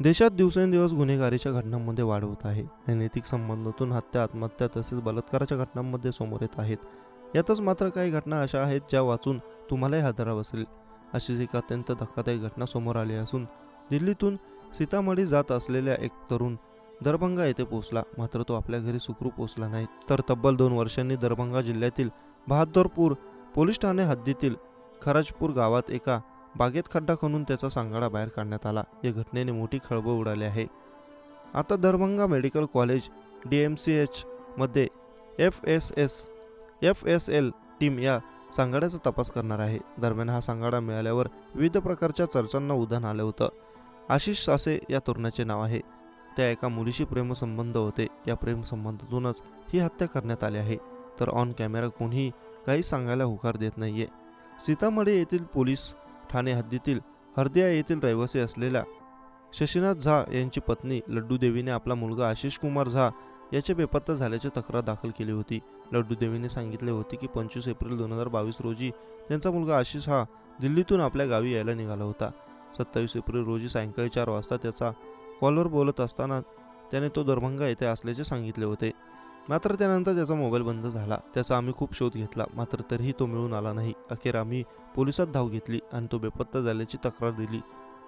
देशात दिवसेंदिवस गुन्हेगारीच्या घटनांमध्ये वाढ होत आहे. अनैतिक संबंधातून हत्या, आत्महत्या तसेच बलात्काराच्या घटनांमध्ये समोर येत आहेत. यातच मात्र काही घटना अशा आहेत ज्या वाचून तुम्हालाही हादरा बसेल. अशीच एक अत्यंत धक्कादायक घटना समोर आली असून दिल्लीतून सीतामढी जात असलेला एक तरुण दरभंगा येथे पोहोचला. मात्र तो आपल्या घरी सुखरूप पोहोचला नाही, तर तब्बल 2 वर्षांनी दरभंगा जिल्ह्यातील बहादरपूर पोलीस ठाणे हद्दीतील खराजपूर गावात एका बागेत खड्डा खणून त्याचा सांगाडा बाहेर काढण्यात आला. या घटनेने मोठी खळबळ उडाली आहे. आता दरभंगा मेडिकल कॉलेज DMCH मध्ये FSL टीम या सांगाड्याचा तपास करणार आहे. दरम्यान हा सांगाडा मिळाल्यावर विविध प्रकारच्या चर्चांना उधाण आलं होतं. आशिष असे या तरुणाचे नाव आहे. त्या एका मुलीशी प्रेमसंबंध होते. या प्रेमसंबंधातूनच ही हत्या करण्यात आली आहे. तर ऑन कॅमेरा कोणीही काही सांगायला होकार देत नाहीये. सीतामढी येथील पोलीस ठाणे हद्दीतील हरदिया येथील रहिवासी असलेल्या शशीनाथ झा यांची पत्नी लड्डू देवीने आपला मुलगा आशिष कुमार झा याचे बेपत्ता झाल्याची तक्रार दाखल केली होती. लड्डू देवीने सांगितले होते की 25 एप्रिल 2022 रोजी त्यांचा मुलगा आशिष हा दिल्लीतून आपल्या गावी यायला निघाला होता. 27 एप्रिल रोजी सायंकाळी 4 वाजता त्याचा कॉलवर बोलत असताना त्याने तो दरभंगा येथे असल्याचे सांगितले होते. मात्र त्यानंतर त्याचा मोबाईल बंद झाला. त्याचा आम्ही खूप शोध घेतला, मात्र तरीही तो मिळून आला नाही. अखेर आम्ही पोलिसात धाव घेतली आणि तो बेपत्ता झाल्याची तक्रार दिली.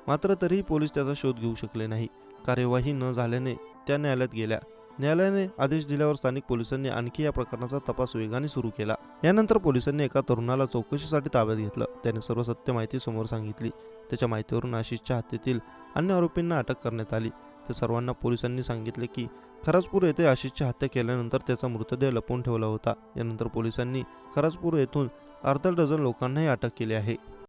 मात्र तरीही पोलीस त्याचा शोध घेऊ शकले नाही. कार्यवाही न झाल्याने त्या न्यायालयात गेल्या. न्यायालयाने आदेश दिल्यावर स्थानिक पोलिसांनी आणखी या प्रकरणाचा तपास वेगाने सुरू केला. यानंतर पोलिसांनी एका तरुणाला चौकशीसाठी ताब्यात घेतलं. त्याने सर्व सत्य माहिती समोर सांगितली. त्याच्या माहितीवरून आशिषच्या हत्येतील अन्य आरोपींना अटक करण्यात आली. त्या सर्वांना पोलिसांनी सांगितले की खराजपूर येथे आशिषची हत्या केल्यानंतर त्याचा मृतदेह लपवून ठेवला होता. यानंतर पोलिसांनी खराजपूर येथून अर्धा डझन लोकांनाही अटक केली आहे.